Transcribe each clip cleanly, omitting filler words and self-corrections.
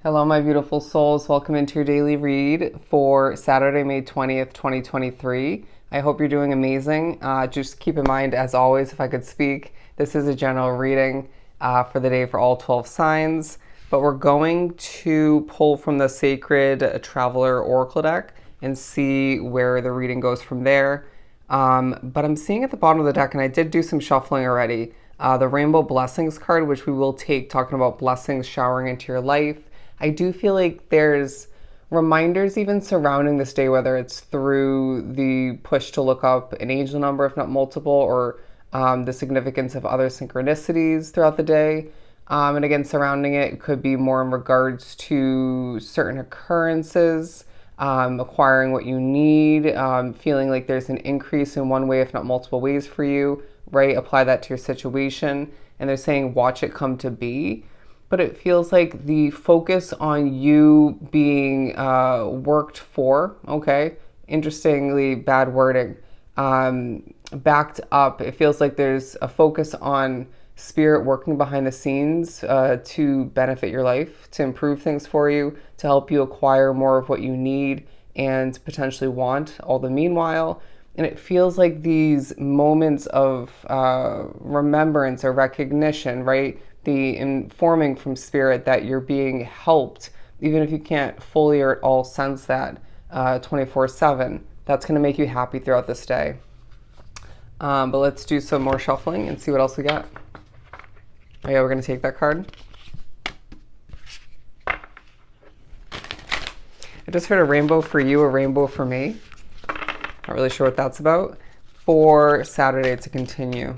Hello, my beautiful souls. Welcome into your daily read for Saturday, May 20th, 2023. I hope you're doing amazing. Just keep in mind, as always, if I could speak, this is a general reading for the day for all 12 signs, but we're going to pull from the Sacred Traveler Oracle deck and see where the reading goes from there. But I'm seeing at the bottom of the deck, and I did do some shuffling already, the Rainbow Blessings card, which we will take, talking about blessings showering into your life. I do feel like there's reminders even surrounding this day, whether it's through the push to look up an angel number, if not multiple, or the significance of other synchronicities throughout the day. And again, surrounding it could be more in regards to certain occurrences, acquiring what you need, feeling like there's an increase in one way, if not multiple ways for you, right? Apply that to your situation. And they're saying, watch it come to be. But it feels like the focus on you being worked for, okay, interestingly, bad wording, backed up. It feels like there's a focus on spirit working behind the scenes to benefit your life, to improve things for you, to help you acquire more of what you need and potentially want, all the meanwhile. And it feels like these moments of remembrance or recognition, right? The informing from spirit that you're being helped, even if you can't fully or at all sense that 24/7. That's going to make you happy throughout this day. But let's do some more shuffling and see what else we got. Oh yeah, we're going to take that card. I just heard a rainbow for you, a rainbow for me. Not really sure what that's about. For Saturday to continue.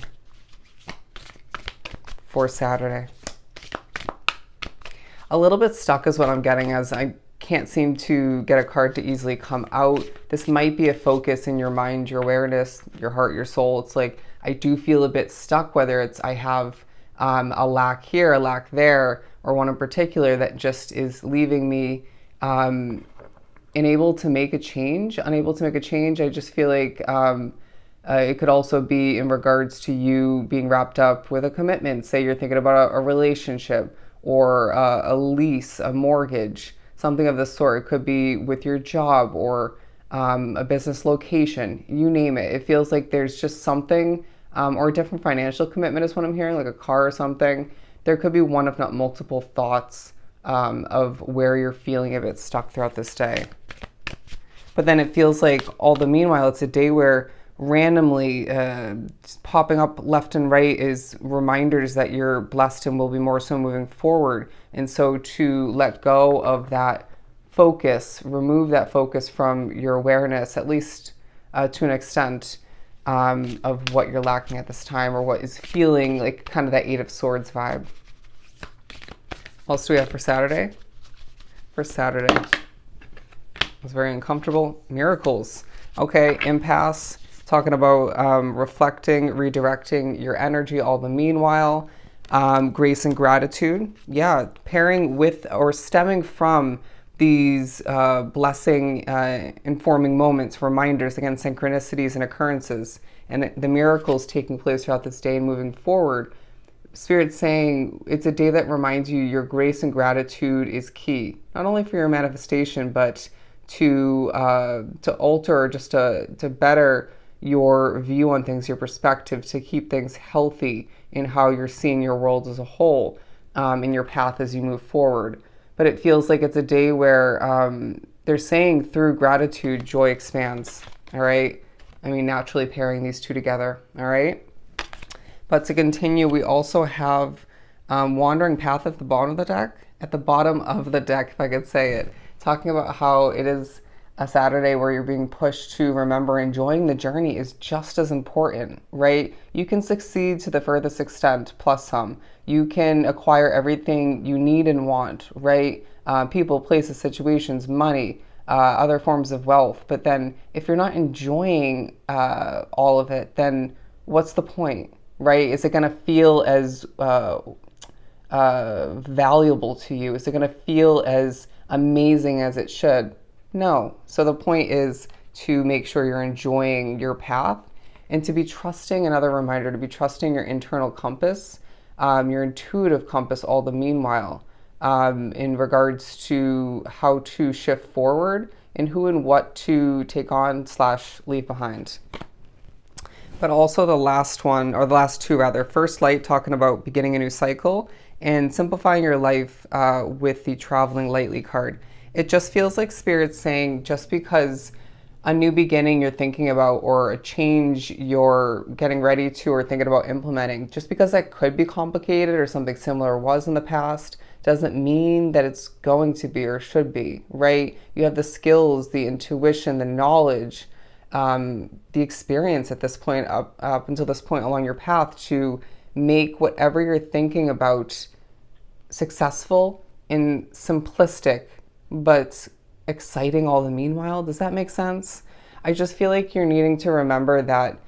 For Saturday. A little bit stuck is what I'm getting, as I can't seem to get a card to easily come out. This might be a focus in your mind, your awareness, your heart, your soul. It's like I do feel a bit stuck, whether it's I have a lack here, a lack there, or one in particular that just is leaving me unable to make a change, unable to make a change. I just feel like it could also be in regards to you being wrapped up with a commitment. Say you're thinking about a relationship or a lease, a mortgage, something of this sort. It could be with your job or a business location, you name it. It feels like there's just something, or a different financial commitment is what I'm hearing, like a car or something. There could be one, if not multiple thoughts of where you're feeling a bit stuck throughout this day. But then it feels like all the meanwhile, it's a day where randomly popping up left and right is reminders that you're blessed and will be more so moving forward. And so to let go of that focus, remove that focus from your awareness, at least to an extent, of what you're lacking at this time, or what is feeling like kind of that Eight of Swords vibe. What else do we have for Saturday? For Saturday. It was very uncomfortable. Miracles. Okay, impasse. Talking about reflecting, redirecting your energy, all the meanwhile. Grace and gratitude. Yeah, pairing with or stemming from these blessing, informing moments, reminders, again, synchronicities and occurrences, and the miracles taking place throughout this day and moving forward. Spirit's saying it's a day that reminds you your grace and gratitude is key, not only for your manifestation, but to alter or just to better your view on things, your perspective, to keep things healthy in how you're seeing your world as a whole, in your path as you move forward. But it feels like it's a day where they're saying through gratitude, joy expands, all right? I mean, naturally pairing these two together, all right? But to continue, we also have Wandering Path at the bottom of the deck, if I could say it, talking about how it is a Saturday where you're being pushed to remember enjoying the journey is just as important, right? You can succeed to the furthest extent, plus some. You can acquire everything you need and want, right? People, places, situations, money, other forms of wealth. But then if you're not enjoying all of it, then what's the point, right? Is it going to feel as valuable to you? Is it going to feel as amazing as it should? No. So the point is to make sure you're enjoying your path and to be trusting, another reminder, to be trusting your internal compass, your intuitive compass all the meanwhile. in regards to how to shift forward and who and what to take on slash leave behind. But also the last one, or the last two rather, First Light talking about beginning a new cycle and simplifying your life with the Traveling Lightly card. It just feels like Spirit's saying just because a new beginning you're thinking about or a change you're getting ready to or thinking about implementing, just because that could be complicated or something similar was in the past, doesn't mean that it's going to be or should be, right? You have the skills, the intuition, the knowledge, the experience at this point, up until this point along your path, to make whatever you're thinking about successful and simplistic, but exciting all the meanwhile. Does that make sense? I just feel like you're needing to remember that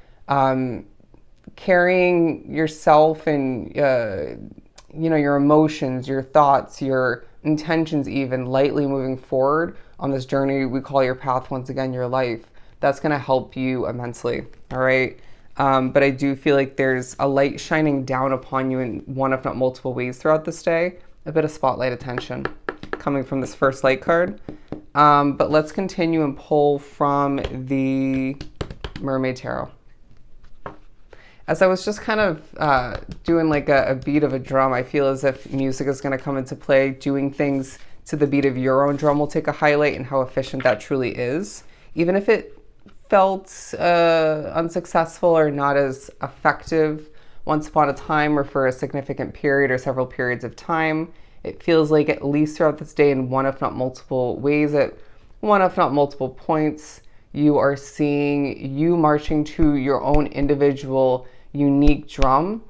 carrying yourself and your emotions, your thoughts, your intentions, even lightly moving forward on this journey we call your path, once again your life, that's going to help you immensely. All right. But I do feel like there's a light shining down upon you in one, if not multiple ways throughout this day. A bit of spotlight attention coming from this First Light card. But let's continue and pull from the Mermaid Tarot. As I was just kind of doing like a beat of a drum, I feel as if music is going to come into play. Doing things to the beat of your own drum will take a highlight in how efficient that truly is. Even if it felt unsuccessful or not as effective once upon a time or for a significant period or several periods of time, it feels like at least throughout this day in one if not multiple ways, at one if not multiple points, you are seeing you marching to your own individual unique drum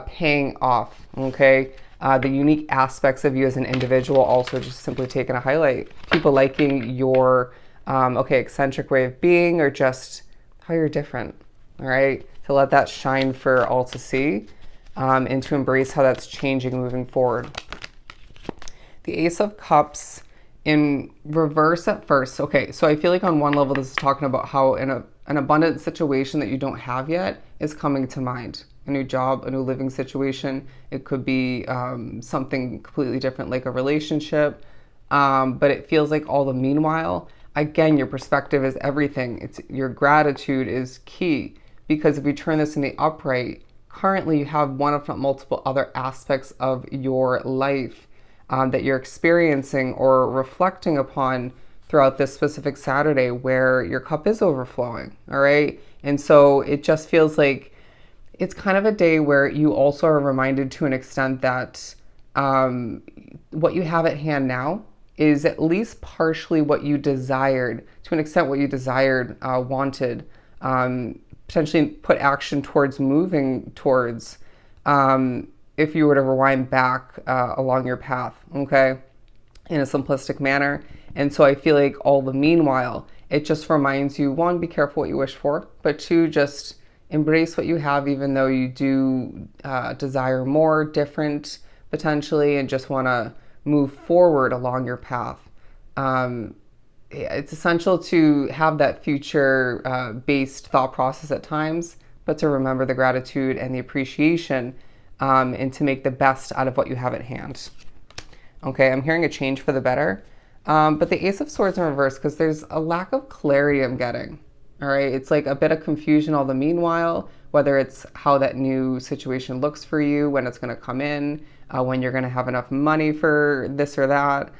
paying off, okay? The unique aspects of you as an individual also just simply taking a highlight. People liking your eccentric way of being, or just how you're different, all right? To let that shine for all to see, and to embrace how that's changing moving forward. The Ace of Cups in reverse at first. Okay, so I feel like on one level this is talking about how an abundant situation that you don't have yet is coming to mind. A new job, a new living situation. It could be something completely different like a relationship, but it feels like all the meanwhile, again, your perspective is everything. Your gratitude is key, because if you turn this in the upright, currently you have one if not multiple other aspects of your life that you're experiencing or reflecting upon throughout this specific Saturday where your cup is overflowing, all right? And so it just feels like it's kind of a day where you also are reminded to an extent that what you have at hand now is at least partially what you desired, to an extent what you desired, wanted, potentially put action towards moving towards, if you were to rewind back along your path, okay, in a simplistic manner. And so I feel like all the meanwhile, it just reminds you, one, be careful what you wish for, but two, just embrace what you have, even though you do desire more, different, potentially, and just want to move forward along your path. It's essential to have that future-based thought process at times, but to remember the gratitude and the appreciation, and to make the best out of what you have at hand. Okay, I'm hearing a change for the better, but the Ace of Swords in reverse, because there's a lack of clarity I'm getting. All right, it's like a bit of confusion all the meanwhile, whether it's how that new situation looks for you, when it's going to come in, when you're going to have enough money for this or that,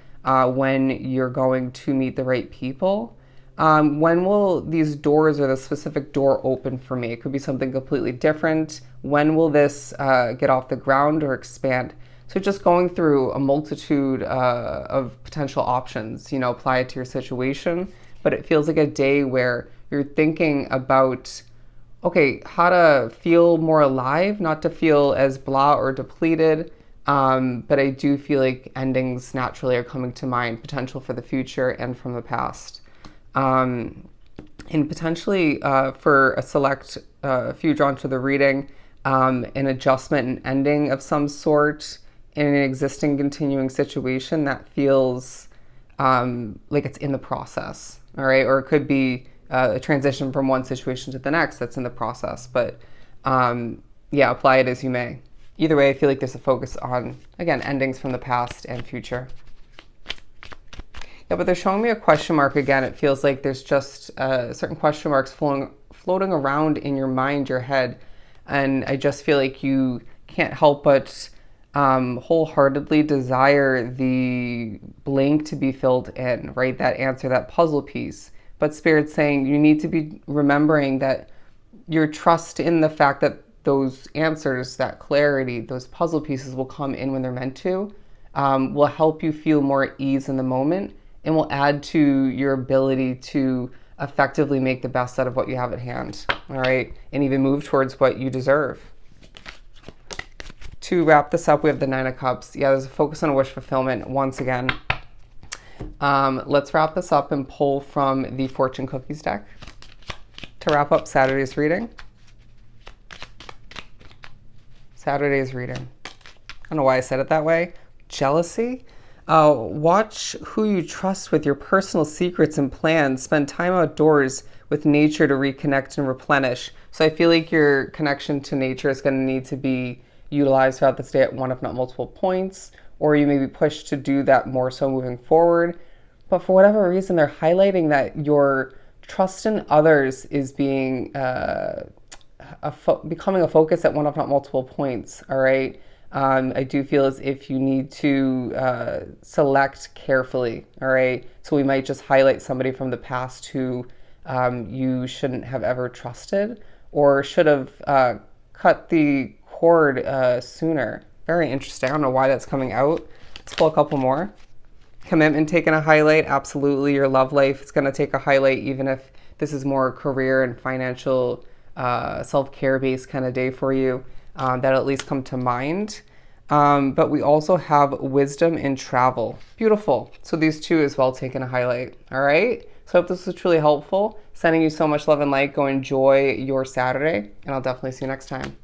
when you're going to meet the right people. When will these doors or the specific door open for me? It could be something completely different. When will this get off the ground or expand? So just going through a multitude of potential options, apply it to your situation. But it feels like a day where you're thinking about, okay, how to feel more alive, not to feel as blah or depleted. But I do feel like endings naturally are coming to mind, potential for the future and from the past. And potentially for a select few drawn to the reading, an adjustment and ending of some sort in an existing continuing situation that feels like it's in the process, all right? Or it could be a transition from one situation to the next that's in the process. But yeah, apply it as you may. Either way, I feel like there's a focus on, again, endings from the past and future. Yeah, but they're showing me a question mark again. It feels like there's just certain question marks floating around in your mind, your head. And I just feel like you can't help but wholeheartedly desire the blank to be filled in, right? That answer, that puzzle piece. But Spirit's saying you need to be remembering that your trust in the fact that those answers, that clarity, those puzzle pieces will come in when they're meant to, will help you feel more at ease in the moment and will add to your ability to effectively make the best out of what you have at hand, all right? And even move towards what you deserve. To wrap this up, we have the Nine of Cups. Yeah, there's a focus on wish fulfillment once again. Let's wrap this up and pull from the Fortune Cookies deck to wrap up Saturday's reading. Saturday's reading. I don't know why I said it that way. Jealousy. Watch who you trust with your personal secrets and plans. Spend time outdoors with nature to reconnect and replenish. So I feel like your connection to nature is going to need to be utilized throughout this day at one, if not multiple points, or you may be pushed to do that more so moving forward. But for whatever reason, they're highlighting that your trust in others is being becoming a focus at one, if not multiple points. All right. I do feel as if you need to select carefully. All right. So we might just highlight somebody from the past who you shouldn't have ever trusted or should have cut the cord sooner. Very interesting. I don't know why that's coming out. Let's pull a couple more. Commitment taking a highlight. Absolutely. Your love life is going to take a highlight, even if this is more career and financial self-care based kind of day for you. That'll at least come to mind. But we also have wisdom in travel. Beautiful. So these two as well taking a highlight. All right. So I hope this was truly helpful. Sending you so much love and light. Go enjoy your Saturday, and I'll definitely see you next time.